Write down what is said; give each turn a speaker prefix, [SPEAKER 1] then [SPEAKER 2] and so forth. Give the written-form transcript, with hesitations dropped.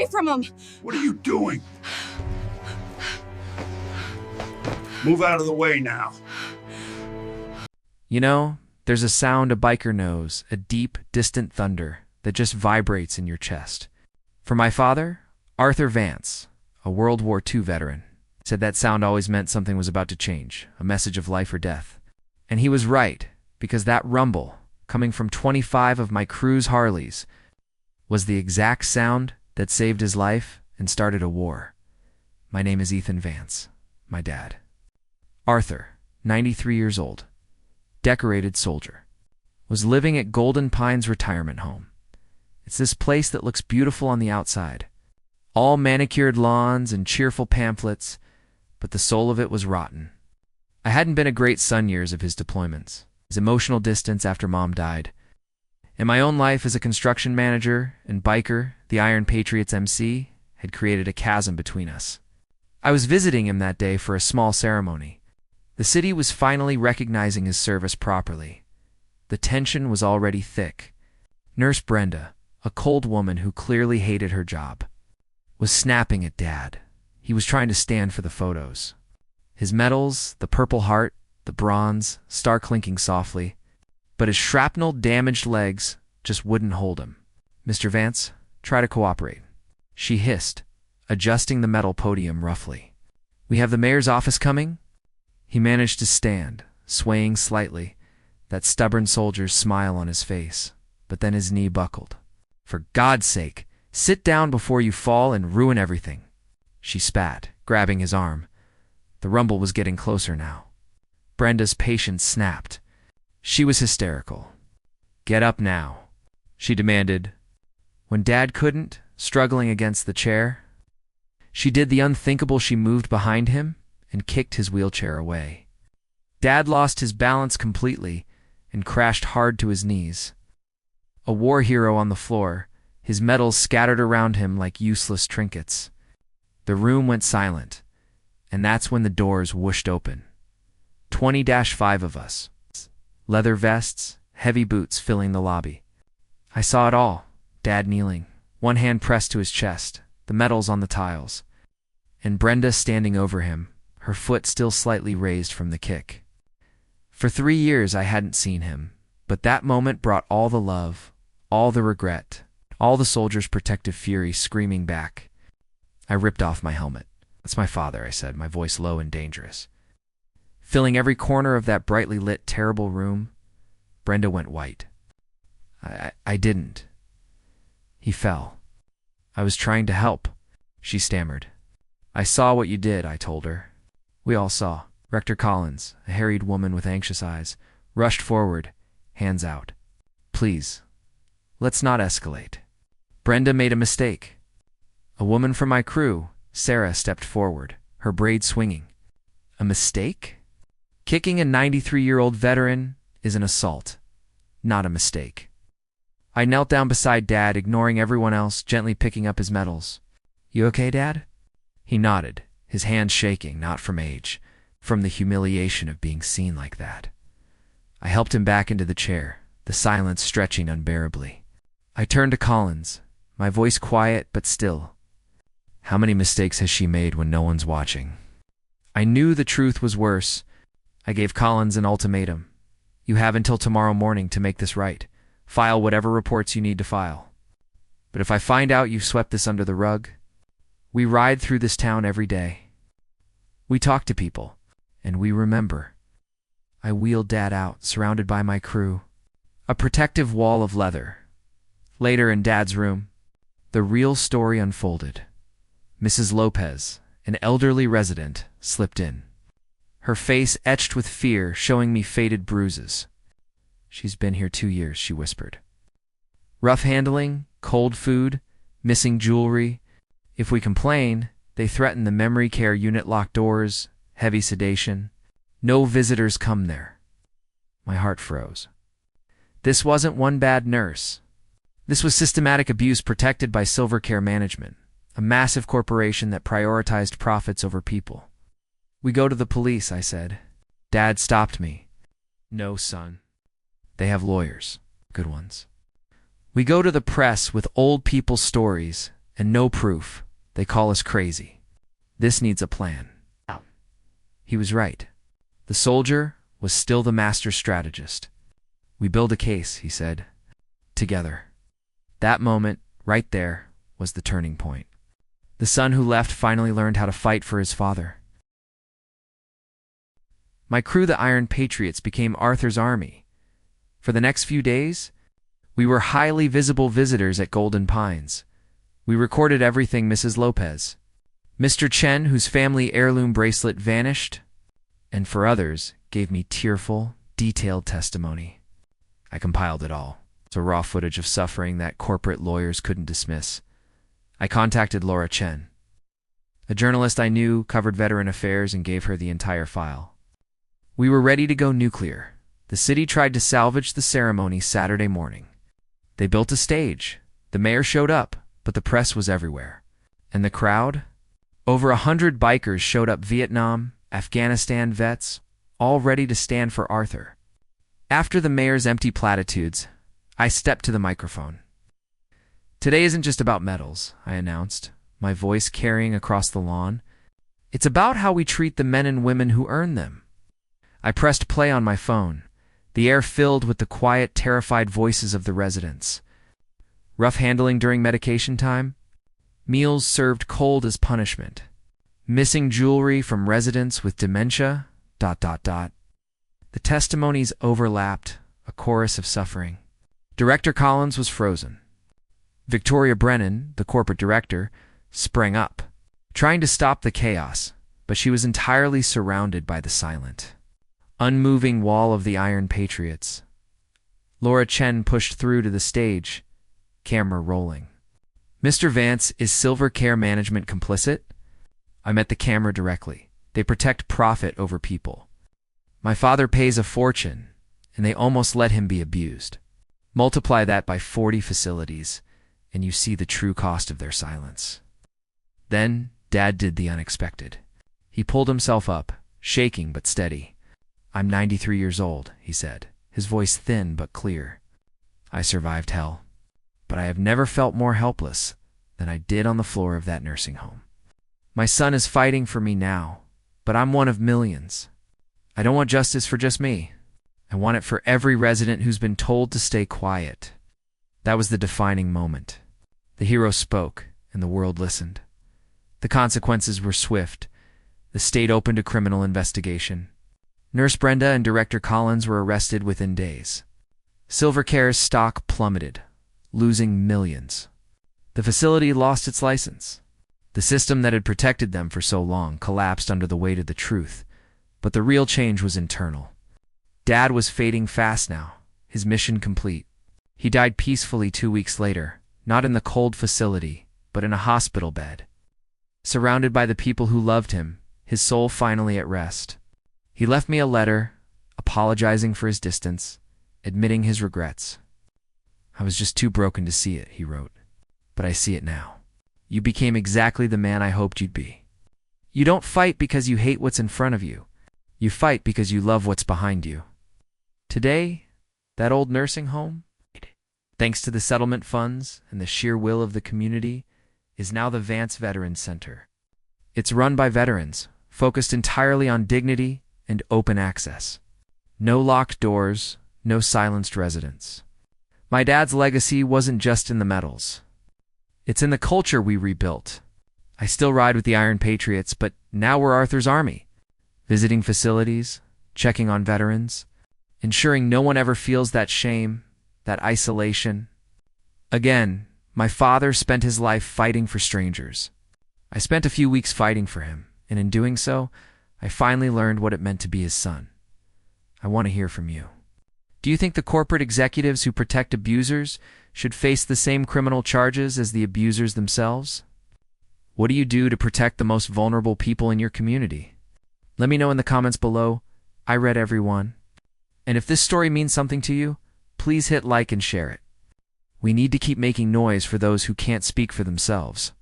[SPEAKER 1] away from him!
[SPEAKER 2] What are you doing? Move out of the way now.
[SPEAKER 3] You know, there's a sound a biker knows, a deep, distant thunder that just vibrates in your chest. For my father, Arthur Vance, a World War II veteran, said that sound always meant something was about to change, a message of life or death. And he was right, because that rumble, coming from 25 of my crew's Harleys, was the exact sound that saved his life and started a war. My name is Ethan Vance, my dad. Arthur, 93 years old, decorated soldier, was living at Golden Pines Retirement Home. It's this place that looks beautiful on the outside. All manicured lawns and cheerful pamphlets, but the soul of it was rotten. I hadn't been a great son years of his deployments, his emotional distance after Mom died, and my own life as a construction manager and biker, the Iron Patriots MC, had created a chasm between us. I was visiting him that day for a small ceremony. The city was finally recognizing his service properly. The tension was already thick. Nurse Brenda, a cold woman who clearly hated her job, was snapping at Dad. He was trying to stand for the photos. His medals, the Purple Heart, the bronze, star clinking softly, but his shrapnel-damaged legs just wouldn't hold him. "Mr. Vance, try to cooperate," she hissed, adjusting the metal podium roughly. "We have the mayor's office coming?" He managed to stand, swaying slightly, that stubborn soldier's smile on his face, but then his knee buckled. "For God's sake, sit down before you fall and ruin everything," she spat, grabbing his arm. The rumble was getting closer now. Brenda's patience snapped. She was hysterical. "Get up now," she demanded. When Dad couldn't, struggling against the chair, she did the unthinkable. She moved behind him and kicked his wheelchair away. Dad lost his balance completely and crashed hard to his knees. A war hero on the floor, his medals scattered around him like useless trinkets. The room went silent, and that's when the doors whooshed open. 20-5 of us. Leather vests, heavy boots filling the lobby. I saw it all, Dad kneeling, one hand pressed to his chest, the medals on the tiles, and Brenda standing over him, her foot still slightly raised from the kick. For 3 years I hadn't seen him, but that moment brought all the love, all the regret, all the soldiers' protective fury screaming back. I ripped off my helmet. "That's my father," I said, my voice low and dangerous. Filling every corner of that brightly lit, terrible room, Brenda went white. I didn't. He fell. "I was trying to help," she stammered. "I saw what you did," I told her. We all saw. Rector Collins, a harried woman with anxious eyes, rushed forward, hands out. "Please, let's not escalate." Brenda made a mistake. A woman from my crew, Sarah, stepped forward, her braid swinging. A mistake? Kicking a 93-year-old veteran is an assault, not a mistake. I knelt down beside Dad, ignoring everyone else, gently picking up his medals. "You okay, Dad?" He nodded, his hands shaking, not from age, from the humiliation of being seen like that. I helped him back into the chair, the silence stretching unbearably. I turned to Collins, my voice quiet but still. "How many mistakes has she made when no one's watching?" I knew the truth was worse. I gave Collins an ultimatum. "You have until tomorrow morning to make this right. File whatever reports you need to file. But if I find out you've swept this under the rug, we ride through this town every day. We talk to people, and we remember." I wheeled Dad out, surrounded by my crew. A protective wall of leather. Later in Dad's room, the real story unfolded. Mrs. Lopez, an elderly resident, slipped in. Her face etched with fear, showing me faded bruises. "She's been here 2 years," she whispered. "Rough handling, cold food, missing jewelry. If we complain, they threaten the memory care unit, locked doors, heavy sedation. No visitors come there." My heart froze. This wasn't one bad nurse. This was systematic abuse protected by Silver Care Management, a massive corporation that prioritized profits over people. "We go to the police," I said. Dad stopped me. "No, son. They have lawyers, good ones. We go to the press with old people's stories, and no proof. They call us crazy. This needs a plan. He was right. The soldier was still the master strategist. We build a case, he said, together. That moment, right there, was the turning point. The son who left finally learned how to fight for his father. My crew, the Iron Patriots, became Arthur's army. For the next few days, we were highly visible visitors at Golden Pines. We recorded everything, Mrs. Lopez. Mr. Chen, whose family heirloom bracelet vanished, and for others, gave me tearful, detailed testimony. I compiled it all. It's a raw footage of suffering that corporate lawyers couldn't dismiss. I contacted Laura Chen. A journalist I knew covered veteran affairs and gave her the entire file. We were ready to go nuclear. The city tried to salvage the ceremony Saturday morning. They built a stage. The mayor showed up, but the press was everywhere. And the crowd? Over 100 bikers showed up, Vietnam, Afghanistan vets, all ready to stand for Arthur. After the mayor's empty platitudes, I stepped to the microphone. Today isn't just about medals, I announced, my voice carrying across the lawn. It's about how we treat the men and women who earn them. I pressed play on my phone, the air filled with the quiet, terrified voices of the residents. Rough handling during medication time? Meals served cold as punishment. Missing jewelry from residents with dementia? ... The testimonies overlapped, a chorus of suffering. Director Collins was frozen. Victoria Brennan, the corporate director, sprang up, trying to stop the chaos, but she was entirely surrounded by the silent, unmoving wall of the Iron Patriots. Laura Chen pushed through to the stage, camera rolling. Mr. Vance, is Silver Care Management complicit? I met the camera directly. They protect profit over people. My father pays a fortune, and they almost let him be abused. Multiply that by 40 facilities, and you see the true cost of their silence. Then, Dad did the unexpected. He pulled himself up, shaking but steady. I'm 93 years old, he said, his voice thin but clear. I survived hell, but I have never felt more helpless than I did on the floor of that nursing home. My son is fighting for me now, but I'm one of millions. I don't want justice for just me. I want it for every resident who's been told to stay quiet. That was the defining moment. The hero spoke, and the world listened. The consequences were swift. The state opened a criminal investigation. Nurse Brenda and Director Collins were arrested within days. Silvercare's stock plummeted, losing millions. The facility lost its license. The system that had protected them for so long collapsed under the weight of the truth, but the real change was internal. Dad was fading fast now, his mission complete. He died peacefully 2 weeks later, not in the cold facility, but in a hospital bed. Surrounded by the people who loved him, his soul finally at rest. He left me a letter, apologizing for his distance, admitting his regrets. I was just too broken to see it, he wrote. But I see it now. You became exactly the man I hoped you'd be. You don't fight because you hate what's in front of you. You fight because you love what's behind you. Today, that old nursing home, thanks to the settlement funds and the sheer will of the community, is now the Vance Veterans Center. It's run by veterans, focused entirely on dignity and open access. No locked doors, no silenced residents. My dad's legacy wasn't just in the medals. It's in the culture we rebuilt. I still ride with the Iron Patriots, but now we're Arthur's army. Visiting facilities, checking on veterans, ensuring no one ever feels that shame, that isolation. Again, my father spent his life fighting for strangers. I spent a few weeks fighting for him, and in doing so, I finally learned what it meant to be his son. I want to hear from you. Do you think the corporate executives who protect abusers should face the same criminal charges as the abusers themselves? What do you do to protect the most vulnerable people in your community? Let me know in the comments below. I read every one. And if this story means something to you, please hit like and share it. We need to keep making noise for those who can't speak for themselves.